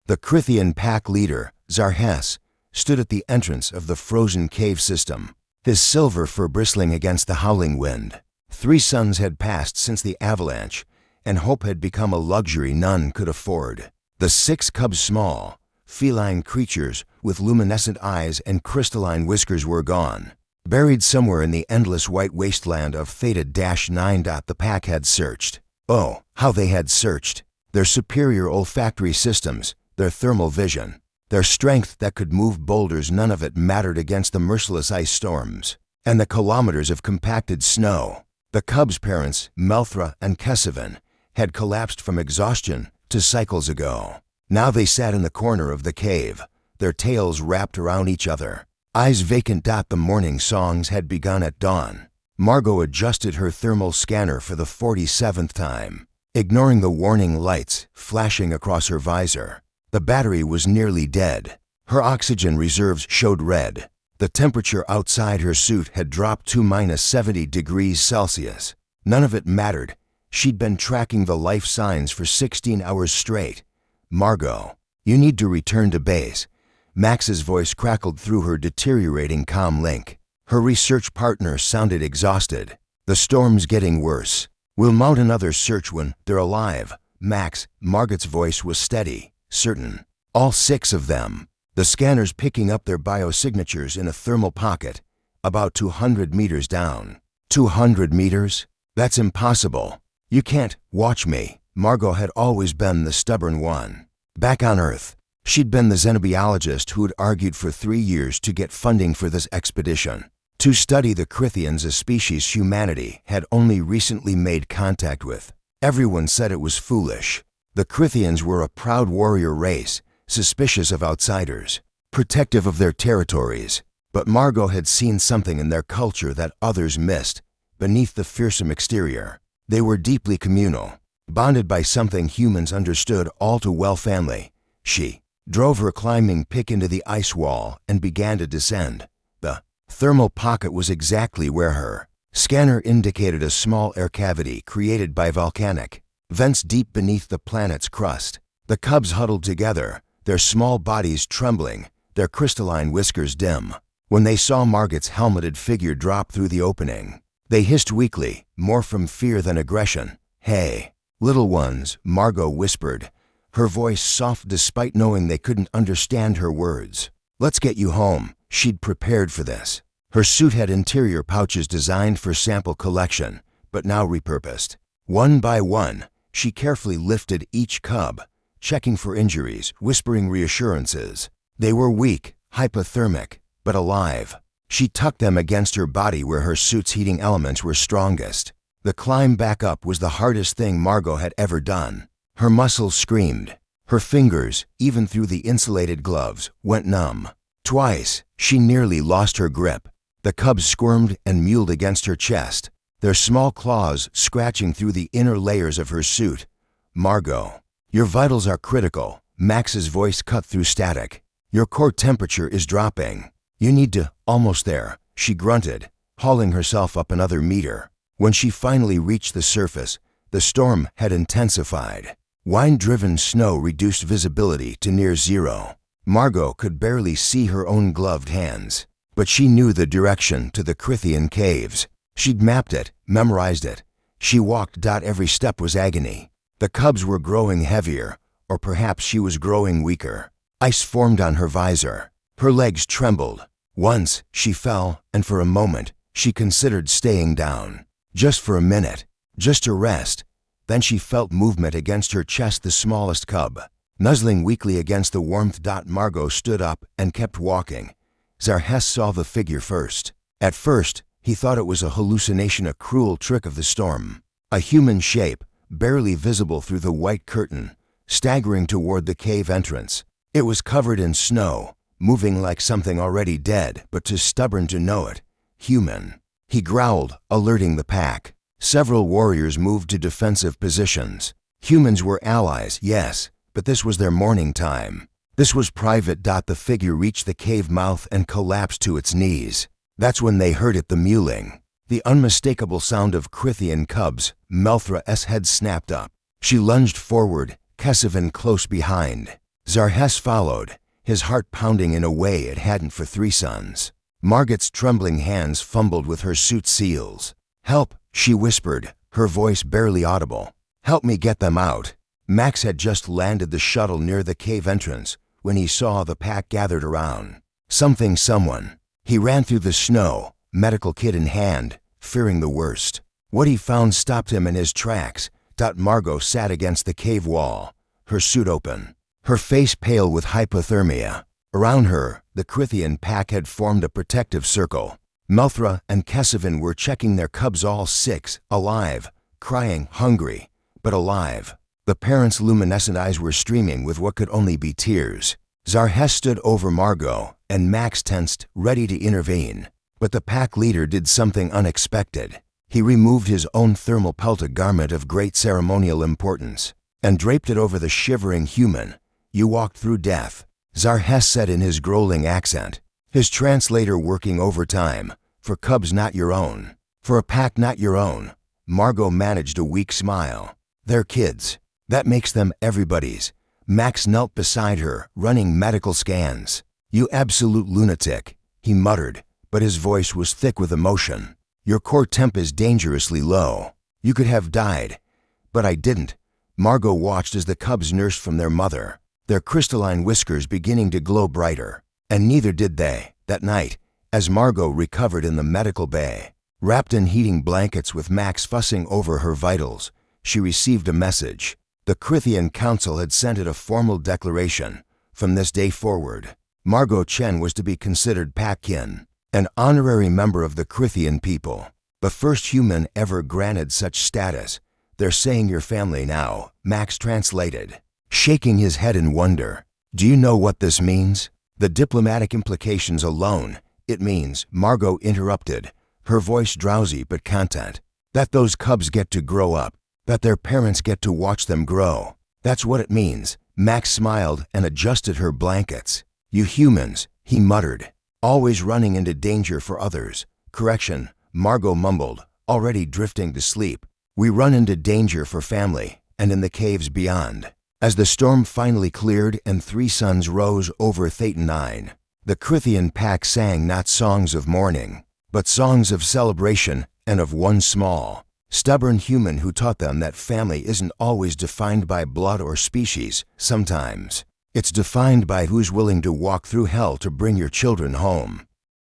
The Crithian pack leader, Zarhes, stood at the entrance of the frozen cave system, his silver fur bristling against the howling wind. 3 suns had passed since the avalanche, and hope had become a luxury none could afford. The 6 cubs, small, feline creatures with luminescent eyes and crystalline whiskers, were gone. Buried somewhere in the endless white wasteland of Theta-9. The pack had searched. Oh, how they had searched! Their superior olfactory systems, their thermal vision, their strength that could move boulders, none of it mattered against the merciless ice storms and the kilometers of compacted snow. The cubs' parents, Melthra and Kesavan, had collapsed from exhaustion 2 cycles ago. Now they sat in the corner of the cave, their tails wrapped around each other, eyes vacant. The morning songs had begun at dawn. Margot adjusted her thermal scanner for the 47th time, ignoring the warning lights flashing across her visor. The battery was nearly dead. Her oxygen reserves showed red. The temperature outside her suit had dropped to -70 degrees Celsius. None of it mattered. She'd been tracking the life signs for 16 hours straight. "Margot, you need to return to base." Max's voice crackled through her deteriorating comm link. Her research partner sounded exhausted. "The storm's getting worse. We'll mount another search when they're alive." Margot's voice was steady, certain. "All 6 of them." The scanners picking up their biosignatures in a thermal pocket, about 200 meters down. 200 meters? That's impossible. "You can't watch me." Margot had always been the stubborn one. Back on Earth, she'd been the xenobiologist who'd argued for 3 years to get funding for this expedition, to study the Crithians, a species humanity had only recently made contact with. Everyone said it was foolish. The Crithians were a proud warrior race, suspicious of outsiders, protective of their territories. But Margot had seen something in their culture that others missed. Beneath the fearsome exterior, they were deeply communal, bonded by something humans understood all too well: family. She drove her climbing pick into the ice wall and began to descend. The thermal pocket was exactly where her scanner indicated a small air cavity created by volcanic vents deep beneath the planet's crust. The cubs huddled together, their small bodies trembling, their crystalline whiskers dim. When they saw Margot's helmeted figure drop through the opening, they hissed weakly, more from fear than aggression. "Hey, little ones," Margot whispered, her voice soft despite knowing they couldn't understand her words. "Let's get you home." She'd prepared for this. Her suit had interior pouches designed for sample collection, but now repurposed. One by one, she carefully lifted each cub, checking for injuries, whispering reassurances. They were weak, hypothermic, but alive. She tucked them against her body where her suit's heating elements were strongest. The climb back up was the hardest thing Margot had ever done. Her muscles screamed. Her fingers, even through the insulated gloves, went numb. Twice, she nearly lost her grip. The cubs squirmed and mewed against her chest, their small claws scratching through the inner layers of her suit. "Margot, your vitals are critical." Max's voice cut through static. "Your core temperature is dropping. You need to..." "Almost there," she grunted, hauling herself up another meter. When she finally reached the surface, the storm had intensified. Wind-driven snow reduced visibility to near zero. Margot could barely see her own gloved hands, but she knew the direction to the Crithian caves. She'd mapped it, memorized it. She walked. Every step was agony. The cubs were growing heavier, or perhaps she was growing weaker. Ice formed on her visor. Her legs trembled. Once, she fell, and for a moment, she considered staying down. Just for a minute, just to rest. Then she felt movement against her chest, the smallest cub, nuzzling weakly against the warmth. Margot stood up and kept walking. Zarhes saw the figure first. At first, he thought it was a hallucination, a cruel trick of the storm. A human shape, barely visible through the white curtain, staggering toward the cave entrance. It was covered in snow, moving like something already dead, but too stubborn to know it. Human. He growled, alerting the pack. Several warriors moved to defensive positions. Humans were allies, yes, but this was their morning time. This was private. The figure reached the cave mouth and collapsed to its knees. That's when they heard it, the mewling. The unmistakable sound of Crithian cubs. Melthra's head snapped up. She lunged forward, Kesavan close behind. Zarhess followed, his heart pounding in a way it hadn't for 3 sons. Margot's trembling hands fumbled with her suit seals. "Help," she whispered, her voice barely audible. "Help me get them out." Max had just landed the shuttle near the cave entrance when he saw the pack gathered around. Someone. He ran through the snow, medical kit in hand, fearing the worst. What he found stopped him in his tracks. Margot sat against the cave wall, her suit open, her face pale with hypothermia. Around her, the Crithian pack had formed a protective circle. Melthra and Kesevin were checking their cubs, all 6, alive, crying, hungry, but alive. The parents' luminescent eyes were streaming with what could only be tears. Zarhess stood over Margot, and Max tensed, ready to intervene. But the pack leader did something unexpected. He removed his own thermal pelt, a garment of great ceremonial importance, and draped it over the shivering human. "You walked through death," Zarhess said in his growling accent, his translator working overtime. "For cubs not your own. For a pack not your own." Margot managed a weak smile. "They're kids. That makes them everybody's." Max knelt beside her, running medical scans. "You absolute lunatic," he muttered, but his voice was thick with emotion. "Your core temp is dangerously low. You could have died." "But I didn't." Margot watched as the cubs nursed from their mother, their crystalline whiskers beginning to glow brighter. And neither did they, that night, as Margot recovered in the medical bay. Wrapped in heating blankets with Max fussing over her vitals, she received a message. The Crithian Council had sent it a formal declaration. From this day forward, Margot Chen was to be considered pack-kin, an honorary member of the Crithian people, the first human ever granted such status. "They're saying you're family now," Max translated, shaking his head in wonder. "Do you know what this means? The diplomatic implications alone." "It means," Margot interrupted, her voice drowsy but content, "that those cubs get to grow up, that their parents get to watch them grow. That's what it means." Max smiled and adjusted her blankets. "You humans," he muttered, "always running into danger for others." "Correction," Margot mumbled, already drifting to sleep. "We run into danger for family, and in the caves beyond." As the storm finally cleared and 3 suns rose over Thetan 9, the Crithian pack sang not songs of mourning, but songs of celebration and of one small, stubborn human who taught them that family isn't always defined by blood or species. Sometimes it's defined by who's willing to walk through hell to bring your children home.